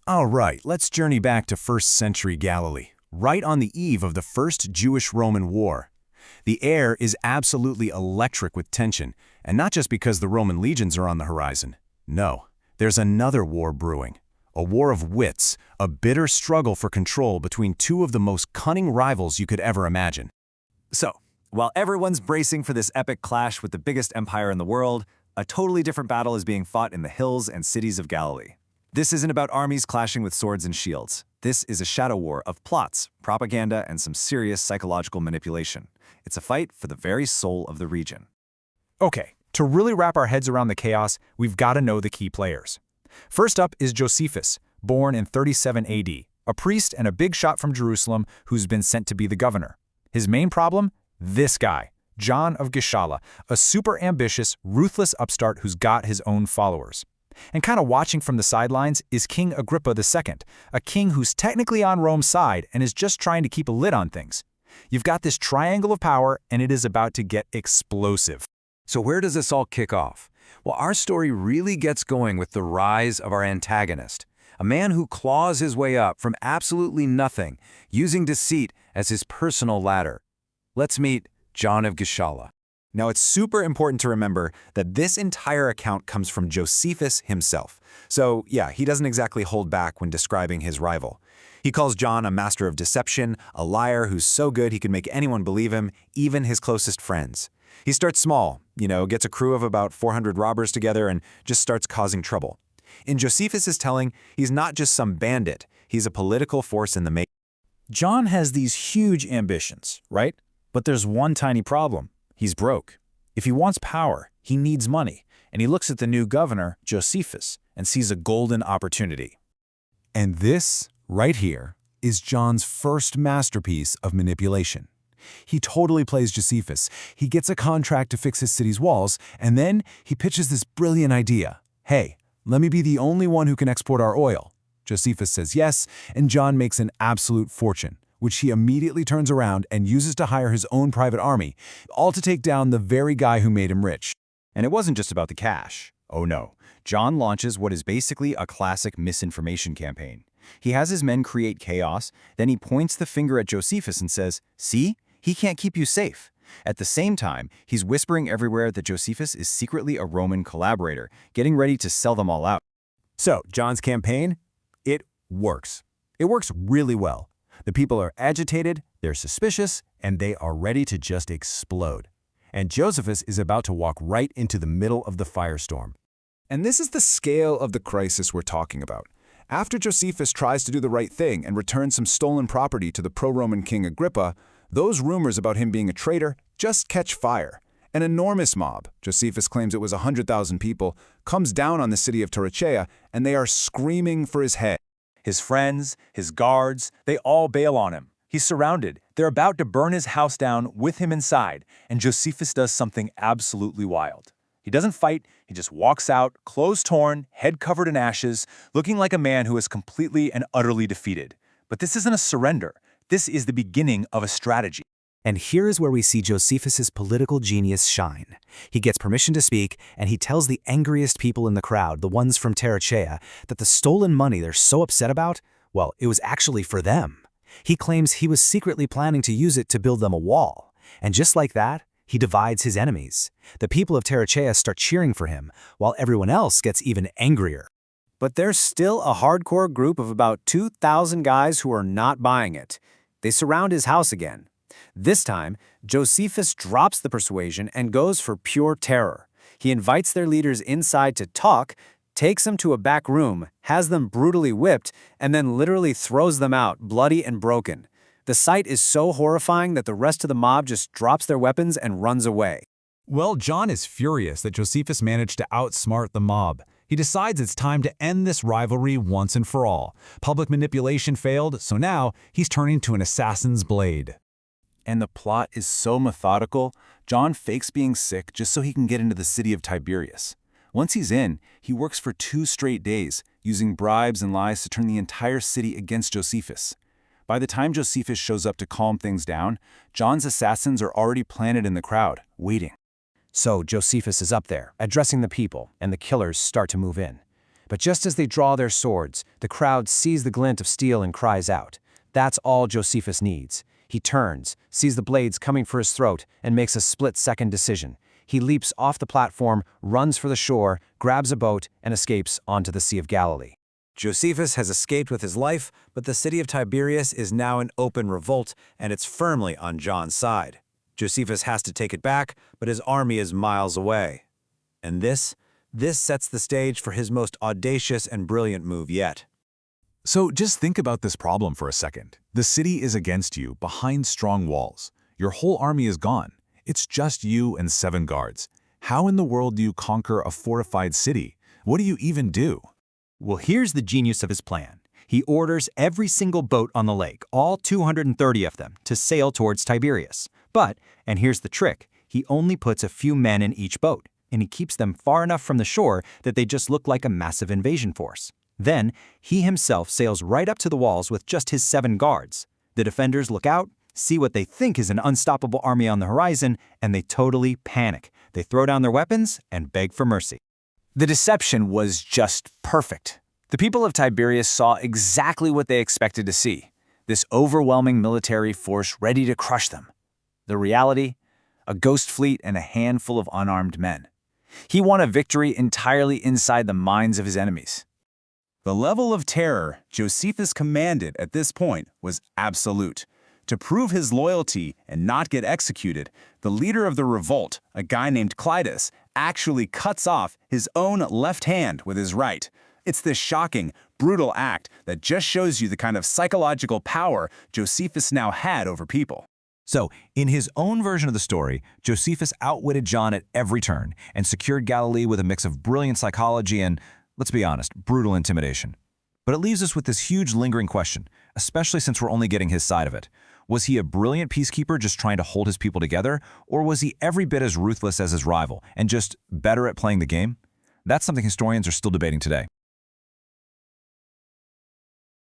All right, let's journey back to 1st century Galilee, right on the eve of the First Jewish-Roman War. The air is absolutely electric with tension, and not just because the Roman legions are on the horizon. No, there's another war brewing. A war of wits, a bitter struggle for control between two of the most cunning rivals you could ever imagine. So, while everyone's bracing for this epic clash with the biggest empire in the world, a totally different battle is being fought in the hills and cities of Galilee. This isn't about armies clashing with swords and shields. This is a shadow war of plots, propaganda, and some serious psychological manipulation. It's a fight for the very soul of the region. Okay, to really wrap our heads around the chaos, we've got to know the key players. First up is Josephus, born in 37 AD, a priest and a big shot from Jerusalem who's been sent to be the governor. His main problem? This guy, John of Gischala, a super ambitious, ruthless upstart who's got his own followers. And kind of watching from the sidelines is King Agrippa II, a king who's technically on Rome's side and is just trying to keep a lid on things. You've got this triangle of power, and it is about to get explosive. So where does this all kick off? Well, our story really gets going with the rise of our antagonist, a man who claws his way up from absolutely nothing, using deceit as his personal ladder. Let's meet John of Gischala. Now, it's super important to remember that this entire account comes from Josephus himself. So, yeah, he doesn't exactly hold back when describing his rival. He calls John a master of deception, a liar who's so good he can make anyone believe him, even his closest friends. He starts small, gets a crew of about 400 robbers together and just starts causing trouble. In Josephus's telling, he's not just some bandit, he's a political force in the making. John has these huge ambitions, right? But there's one tiny problem. He's broke. If he wants power, he needs money, and he looks at the new governor, Josephus, and sees a golden opportunity. And this, right here, is John's first masterpiece of manipulation. He totally plays Josephus. He gets a contract to fix his city's walls, and then he pitches this brilliant idea. Hey, let me be the only one who can export our oil. Josephus says yes, and John makes an absolute fortune, which he immediately turns around and uses to hire his own private army, all to take down the very guy who made him rich. And it wasn't just about the cash. Oh no, John launches what is basically a classic misinformation campaign. He has his men create chaos, then he points the finger at Josephus and says, "See? He can't keep you safe." At the same time, he's whispering everywhere that Josephus is secretly a Roman collaborator, getting ready to sell them all out. So, John's campaign? It works. It works really well. The people are agitated, they're suspicious, and they are ready to just explode. And Josephus is about to walk right into the middle of the firestorm. And this is the scale of the crisis we're talking about. After Josephus tries to do the right thing and return some stolen property to the pro-Roman king Agrippa, those rumors about him being a traitor just catch fire. An enormous mob, Josephus claims it was 100,000 people, comes down on the city of Tarichaea, and they are screaming for his head. His friends, his guards, they all bail on him. He's surrounded. They're about to burn his house down with him inside, and Josephus does something absolutely wild. He doesn't fight, he just walks out, clothes torn, head covered in ashes, looking like a man who is completely and utterly defeated. But this isn't a surrender. This is the beginning of a strategy. And here is where we see Josephus's political genius shine. He gets permission to speak, and he tells the angriest people in the crowd, the ones from Tarichaea, that the stolen money they're so upset about, well, it was actually for them. He claims he was secretly planning to use it to build them a wall. And just like that, he divides his enemies. The people of Tarichaea start cheering for him, while everyone else gets even angrier. But there's still a hardcore group of about 2,000 guys who are not buying it. They surround his house again. This time, Josephus drops the persuasion and goes for pure terror. He invites their leaders inside to talk, takes them to a back room, has them brutally whipped, and then literally throws them out, bloody and broken. The sight is so horrifying that the rest of the mob just drops their weapons and runs away. Well, John is furious that Josephus managed to outsmart the mob. He decides it's time to end this rivalry once and for all. Public manipulation failed, so now he's turning to an assassin's blade. And the plot is so methodical, John fakes being sick just so he can get into the city of Tiberias. Once he's in, he works for 2 straight days, using bribes and lies to turn the entire city against Josephus. By the time Josephus shows up to calm things down, John's assassins are already planted in the crowd, waiting. So Josephus is up there, addressing the people, and the killers start to move in. But just as they draw their swords, the crowd sees the glint of steel and cries out. That's all Josephus needs. He turns, sees the blades coming for his throat, and makes a split-second decision. He leaps off the platform, runs for the shore, grabs a boat, and escapes onto the Sea of Galilee. Josephus has escaped with his life, but the city of Tiberias is now in open revolt, and it's firmly on John's side. Josephus has to take it back, but his army is miles away. And this sets the stage for his most audacious and brilliant move yet. So just think about this problem for a second. The city is against you, behind strong walls. Your whole army is gone. It's just you and 7 guards. How in the world do you conquer a fortified city? What do you even do? Well, here's the genius of his plan. He orders every single boat on the lake, all 230 of them, to sail towards Tiberias. But, and here's the trick, he only puts a few men in each boat, and he keeps them far enough from the shore that they just look like a massive invasion force. Then, he himself sails right up to the walls with just his 7 guards. The defenders look out, see what they think is an unstoppable army on the horizon, and they totally panic. They throw down their weapons and beg for mercy. The deception was just perfect. The people of Tiberias saw exactly what they expected to see, this overwhelming military force ready to crush them. The reality? A ghost fleet and a handful of unarmed men. He won a victory entirely inside the minds of his enemies. The level of terror Josephus commanded at this point was absolute. To prove his loyalty and not get executed, the leader of the revolt, a guy named Clitus, actually cuts off his own left hand with his right. It's this shocking, brutal act that just shows you the kind of psychological power Josephus now had over people. So, in his own version of the story, Josephus outwitted John at every turn and secured Galilee with a mix of brilliant psychology and, let's be honest, brutal intimidation. But it leaves us with this huge lingering question, especially since we're only getting his side of it. Was he a brilliant peacekeeper just trying to hold his people together, or was he every bit as ruthless as his rival and just better at playing the game? That's something historians are still debating today.